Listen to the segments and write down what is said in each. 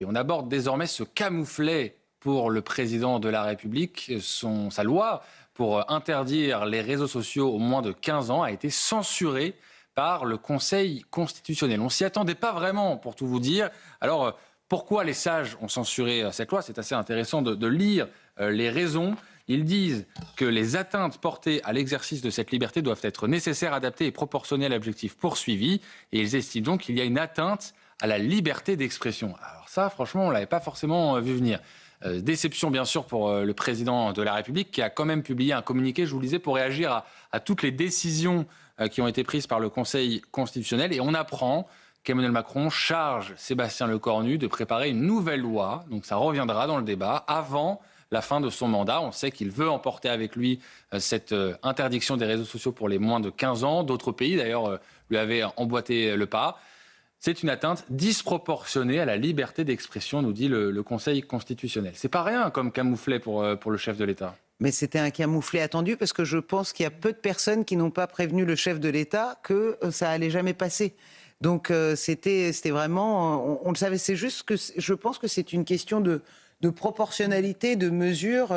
Et on aborde désormais ce camouflet pour le président de la République. Sa loi pour interdire les réseaux sociaux aux moins de 15 ans a été censurée par le Conseil constitutionnel. On ne s'y attendait pas vraiment, pour tout vous dire. Alors, pourquoi les sages ont censuré cette loi? C'est assez intéressant de lire les raisons. Ils disent que les atteintes portées à l'exercice de cette liberté doivent être nécessaires, adaptées et proportionnées à l'objectif poursuivi. Et ils estiment donc qu'il y a une atteinte à la liberté d'expression. Alors ça, franchement, on ne l'avait pas forcément vu venir. Déception, bien sûr, pour le président de la République, qui a quand même publié un communiqué, je vous le disais, pour réagir à toutes les décisions qui ont été prises par le Conseil constitutionnel. Et on apprend qu'Emmanuel Macron charge Sébastien Lecornu de préparer une nouvelle loi. Donc ça reviendra dans le débat avant la fin de son mandat. On sait qu'il veut emporter avec lui cette interdiction des réseaux sociaux pour les moins de 15 ans. D'autres pays, d'ailleurs, lui avaient emboîté le pas. C'est une atteinte disproportionnée à la liberté d'expression, nous dit le Conseil constitutionnel. C'est pas rien comme camouflet pour le chef de l'État. Mais c'était un camouflet attendu parce que je pense qu'il y a peu de personnes qui n'ont pas prévenu le chef de l'État que ça allait jamais passer. Donc c'était vraiment, on le savait. C'est juste que je pense que c'est une question de proportionnalité, de mesure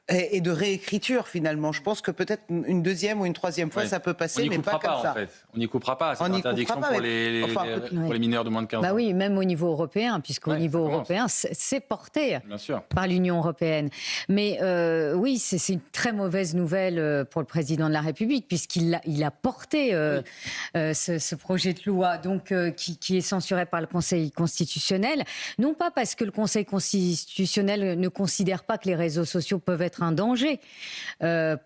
et de réécriture finalement. Je pense que peut-être une deuxième ou une troisième fois, ça peut passer, mais pas comme ça. En fait. On n'y coupera pas à cette interdiction pour les mineurs de moins de 15 ans. Bah oui, même au niveau européen, puisqu'au niveau européen, c'est porté par l'Union européenne. Mais oui, c'est une très mauvaise nouvelle pour le président de la République, puisqu'il a porté ce projet de loi donc, qui est censuré par le Conseil constitutionnel. Non pas parce que le Conseil constitutionnel ne considère pas que les réseaux sociaux peuvent être un danger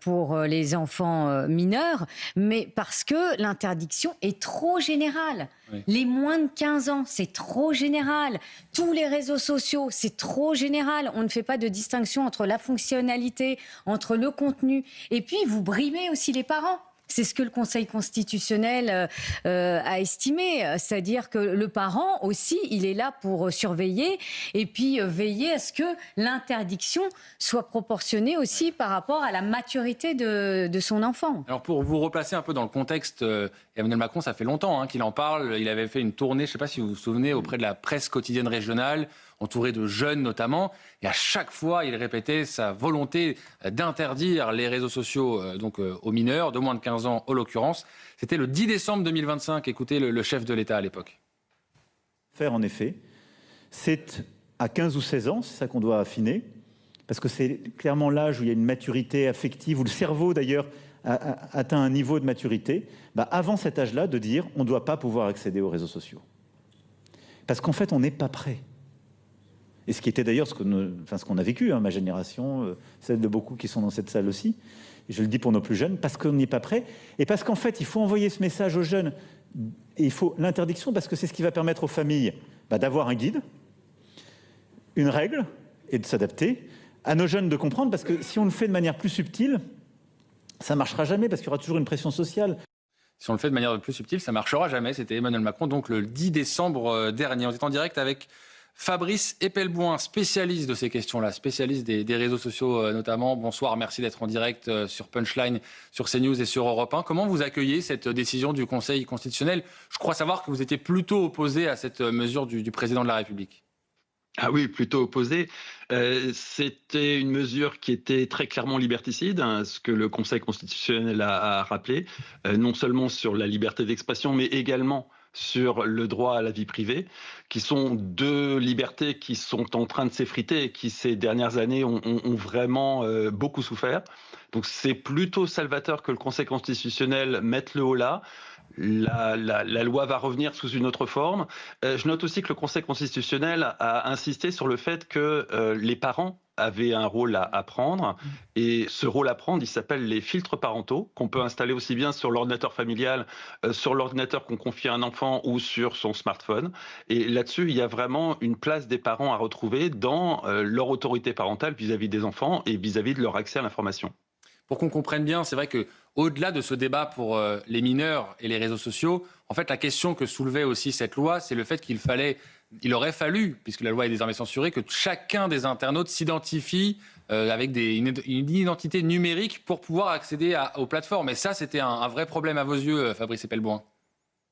pour les enfants mineurs, mais parce que l'interdiction est trop générale. Oui. Les moins de 15 ans, c'est trop général. Tous les réseaux sociaux, c'est trop général. On ne fait pas de distinction entre la fonctionnalité, entre le contenu. Et puis, vous brimez aussi les parents. C'est ce que le Conseil constitutionnel a estimé, c'est-à-dire que le parent aussi, il est là pour surveiller et puis veiller à ce que l'interdiction soit proportionnée aussi par rapport à la maturité de son enfant. Alors pour vous replacer un peu dans le contexte, Emmanuel Macron, ça fait longtemps qu'il en parle. Il avait fait une tournée, je ne sais pas si vous vous souvenez, auprès de la presse quotidienne régionale, entouré de jeunes notamment, et à chaque fois, il répétait sa volonté d'interdire les réseaux sociaux aux mineurs, de moins de 15 ans en l'occurrence. C'était le 10 décembre 2025, écoutez le chef de l'État à l'époque. Faire en effet, c'est à 15 ou 16 ans, c'est ça qu'on doit affiner, parce que c'est clairement l'âge où il y a une maturité affective, où le cerveau d'ailleurs atteint un niveau de maturité, avant cet âge-là, de dire on ne doit pas pouvoir accéder aux réseaux sociaux. Parce qu'en fait, on n'est pas prêt. Et ce qui était d'ailleurs ce qu'on a vécu, ma génération, celle de beaucoup qui sont dans cette salle aussi, et je le dis pour nos plus jeunes, parce qu'on n'est pas prêt, et parce qu'en fait, il faut envoyer ce message aux jeunes, et il faut l'interdiction, parce que c'est ce qui va permettre aux familles d'avoir un guide, une règle, et de s'adapter, à nos jeunes de comprendre, parce que si on le fait de manière plus subtile, ça ne marchera jamais, parce qu'il y aura toujours une pression sociale. Si on le fait de manière plus subtile, ça ne marchera jamais. C'était Emmanuel Macron, donc le 10 décembre dernier. On est en direct avec Fabrice Epelboin, spécialiste de ces questions-là, spécialiste des réseaux sociaux notamment. Bonsoir, merci d'être en direct sur Punchline, sur CNews et sur Europe 1. Comment vous accueillez cette décision du Conseil constitutionnel? Je crois savoir que vous étiez plutôt opposé à cette mesure du président de la République. Ah oui, plutôt opposé. C'était une mesure qui était très clairement liberticide, ce que le Conseil constitutionnel a rappelé, non seulement sur la liberté d'expression, mais également sur le droit à la vie privée, qui sont deux libertés qui sont en train de s'effriter et qui, ces dernières années, ont vraiment beaucoup souffert. Donc c'est plutôt salvateur que le Conseil constitutionnel mette le haut là. La loi va revenir sous une autre forme. Je note aussi que le Conseil constitutionnel a insisté sur le fait que les parents avaient un rôle à prendre. Et ce rôle à prendre, il s'appelle les filtres parentaux, qu'on peut installer aussi bien sur l'ordinateur familial, sur l'ordinateur qu'on confie à un enfant ou sur son smartphone. Et là-dessus, il y a vraiment une place des parents à retrouver dans leur autorité parentale vis-à-vis des enfants et vis-à-vis de leur accès à l'information. Pour qu'on comprenne bien, c'est vrai qu'au-delà de ce débat pour les mineurs et les réseaux sociaux, en fait, la question que soulevait aussi cette loi, c'est le fait il aurait fallu, puisque la loi est désormais censurée, que chacun des internautes s'identifie avec une identité numérique pour pouvoir accéder aux plateformes. Et ça, c'était un vrai problème à vos yeux, Fabrice Epelboin.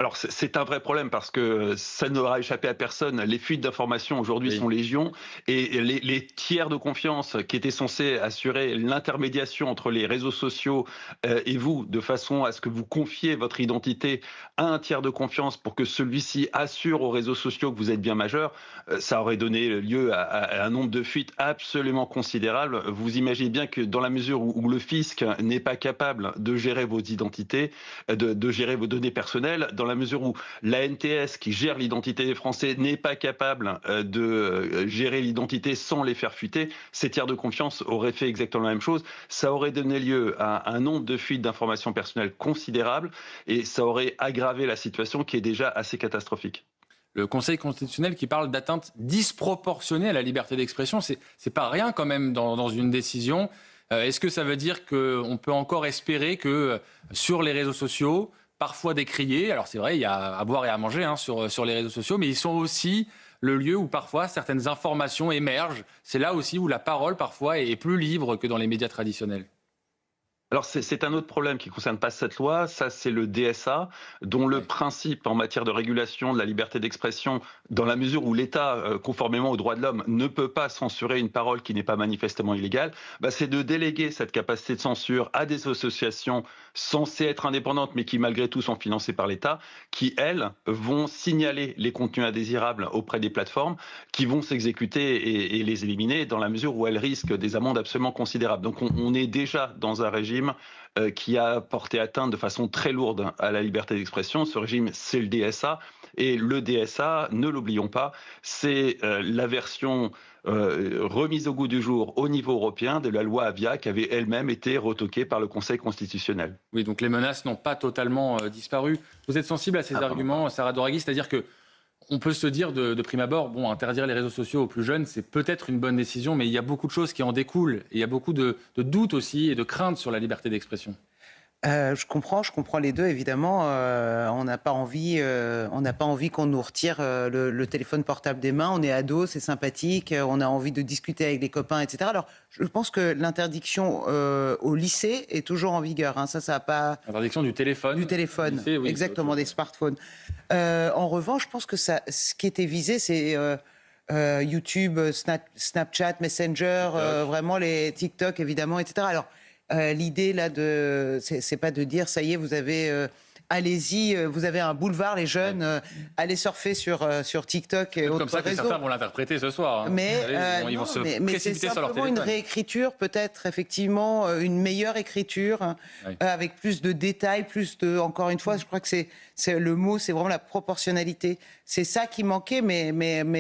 Alors c'est un vrai problème parce que ça n'aura échappé à personne. Les fuites d'informations aujourd'hui sont légion et les tiers de confiance qui étaient censés assurer l'intermédiation entre les réseaux sociaux et vous, de façon à ce que vous confiez votre identité à un tiers de confiance pour que celui-ci assure aux réseaux sociaux que vous êtes bien majeur, ça aurait donné lieu à un nombre de fuites absolument considérable. Vous imaginez bien que dans la mesure où le fisc n'est pas capable de gérer vos identités, de gérer vos données personnelles, dans la mesure où la NTS, qui gère l'identité des Français, n'est pas capable de gérer l'identité sans les faire fuiter, ces tiers de confiance auraient fait exactement la même chose. Ça aurait donné lieu à un nombre de fuites d'informations personnelles considérable et ça aurait aggravé la situation qui est déjà assez catastrophique. Le Conseil constitutionnel qui parle d'atteinte disproportionnée à la liberté d'expression, c'est pas rien quand même dans une décision. Est-ce que ça veut dire qu'on peut encore espérer que sur les réseaux sociaux, parfois décriés, alors c'est vrai, il y a à boire et à manger sur les réseaux sociaux, mais ils sont aussi le lieu où parfois certaines informations émergent. C'est là aussi où la parole parfois est plus libre que dans les médias traditionnels. Alors c'est un autre problème qui ne concerne pas cette loi, ça c'est le DSA, dont le principe en matière de régulation de la liberté d'expression, dans la mesure où l'État, conformément aux droits de l'homme, ne peut pas censurer une parole qui n'est pas manifestement illégale, c'est de déléguer cette capacité de censure à des associations censées être indépendantes, mais qui malgré tout sont financées par l'État, qui elles vont signaler les contenus indésirables auprès des plateformes, qui vont s'exécuter et les éliminer dans la mesure où elles risquent des amendes absolument considérables. Donc on est déjà dans un régime qui a porté atteinte de façon très lourde à la liberté d'expression. Ce régime, c'est le DSA. Et le DSA, ne l'oublions pas, c'est la version remise au goût du jour au niveau européen de la loi Avia qui avait elle-même été retoquée par le Conseil constitutionnel. Oui, donc les menaces n'ont pas totalement disparu. Vous êtes sensible à ces arguments, Sarah Doraghi, c'est-à-dire que on peut se dire de prime abord, interdire les réseaux sociaux aux plus jeunes, c'est peut-être une bonne décision, mais il y a beaucoup de choses qui en découlent. Et il y a beaucoup de doutes aussi et de craintes sur la liberté d'expression. Je comprends les deux, évidemment. On n'a pas envie qu'on nous retire le téléphone portable des mains. On est ado, c'est sympathique, on a envie de discuter avec les copains, etc. Alors, je pense que l'interdiction au lycée est toujours en vigueur. Ça n'a pas... L'interdiction du téléphone. Du téléphone, lycée, oui, exactement, des smartphones. En revanche, je pense que ce qui était visé, c'est... YouTube, Snapchat, Messenger, vraiment les TikTok, évidemment, etc. Alors, l'idée là c'est pas de dire ça y est, vous avez allez-y, vous avez un boulevard les jeunes, allez surfer sur TikTok et autres réseaux. Comme ça que certains vont l'interpréter ce soir. Mais ils vont se précipiter sur leur téléphone. Une réécriture, peut-être effectivement une meilleure écriture avec plus de détails, encore une fois, je crois que c'est le mot, c'est vraiment la proportionnalité. C'est ça qui manquait, mais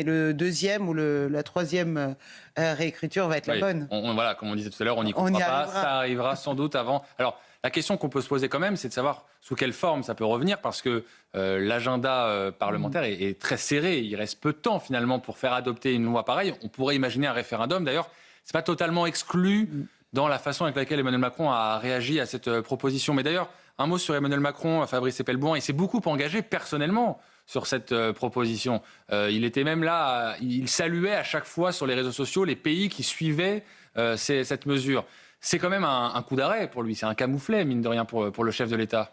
le deuxième ou la troisième réécriture va être la bonne. Voilà, comme on disait tout à l'heure, on n'y croit pas. Ça arrivera sans doute avant. Alors, la question qu'on peut se poser quand même, c'est de savoir sous quelle forme ça peut revenir, parce que l'agenda parlementaire est très serré. Il reste peu de temps finalement pour faire adopter une loi pareille. On pourrait imaginer un référendum. D'ailleurs, c'est pas totalement exclu dans la façon avec laquelle Emmanuel Macron a réagi à cette proposition. Mais d'ailleurs, un mot sur Emmanuel Macron, Fabrice Epelboin, il s'est beaucoup engagé personnellement sur cette proposition. Il était même là, il saluait à chaque fois sur les réseaux sociaux les pays qui suivaient cette mesure. C'est quand même un coup d'arrêt pour lui, c'est un camouflet, mine de rien, pour le chef de l'État.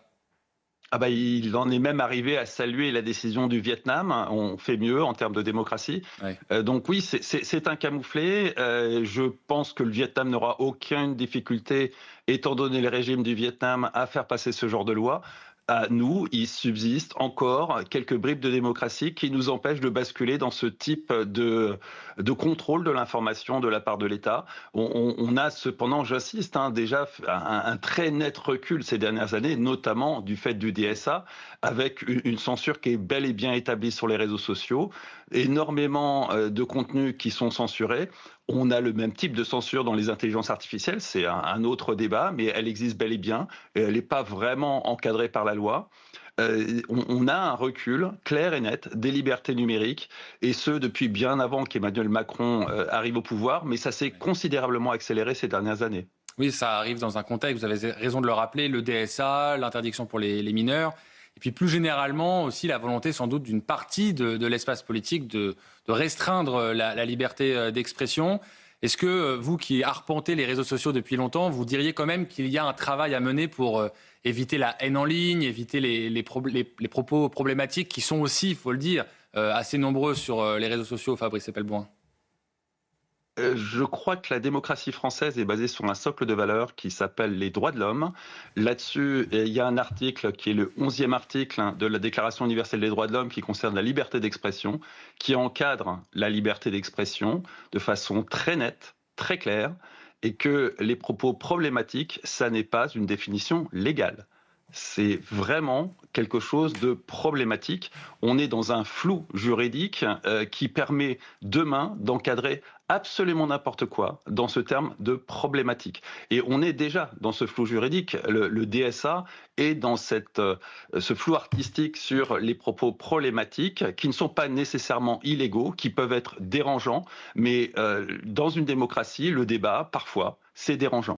Il en est même arrivé à saluer la décision du Vietnam. On fait mieux en termes de démocratie. Ouais. Donc oui, c'est un camouflet. Je pense que le Vietnam n'aura aucune difficulté, étant donné le régime du Vietnam, à faire passer ce genre de loi. À nous, il subsiste encore quelques bribes de démocratie qui nous empêchent de basculer dans ce type de contrôle de l'information de la part de l'État. On a cependant, j'insiste, déjà un très net recul ces dernières années, notamment du fait du DSA, avec une censure qui est bel et bien établie sur les réseaux sociaux, énormément de contenus qui sont censurés. On a le même type de censure dans les intelligences artificielles, c'est un autre débat, mais elle existe bel et bien, et elle n'est pas vraiment encadrée par la loi. On a un recul clair et net des libertés numériques, et ce depuis bien avant qu'Emmanuel Macron arrive au pouvoir, mais ça s'est considérablement accéléré ces dernières années. Oui, ça arrive dans un contexte, vous avez raison de le rappeler, le DSA, l'interdiction pour les mineurs, et puis plus généralement aussi la volonté sans doute d'une partie de l'espace politique de restreindre la liberté d'expression. Est-ce que vous qui arpentez les réseaux sociaux depuis longtemps, vous diriez quand même qu'il y a un travail à mener pour éviter la haine en ligne, éviter les propos problématiques qui sont aussi, il faut le dire, assez nombreux sur les réseaux sociaux, Fabrice Epelboin? Je crois que la démocratie française est basée sur un socle de valeurs qui s'appelle les droits de l'homme. Là-dessus, il y a un article qui est le 11e article de la Déclaration universelle des droits de l'homme qui concerne la liberté d'expression, qui encadre la liberté d'expression de façon très nette, très claire, et que les propos problématiques, ça n'est pas une définition légale. C'est vraiment quelque chose de problématique. On est dans un flou juridique qui permet demain d'encadrer absolument n'importe quoi dans ce terme de problématique. Et on est déjà dans ce flou juridique. Le DSA est dans ce flou artistique sur les propos problématiques qui ne sont pas nécessairement illégaux, qui peuvent être dérangeants, mais dans une démocratie, le débat, parfois, c'est dérangeant.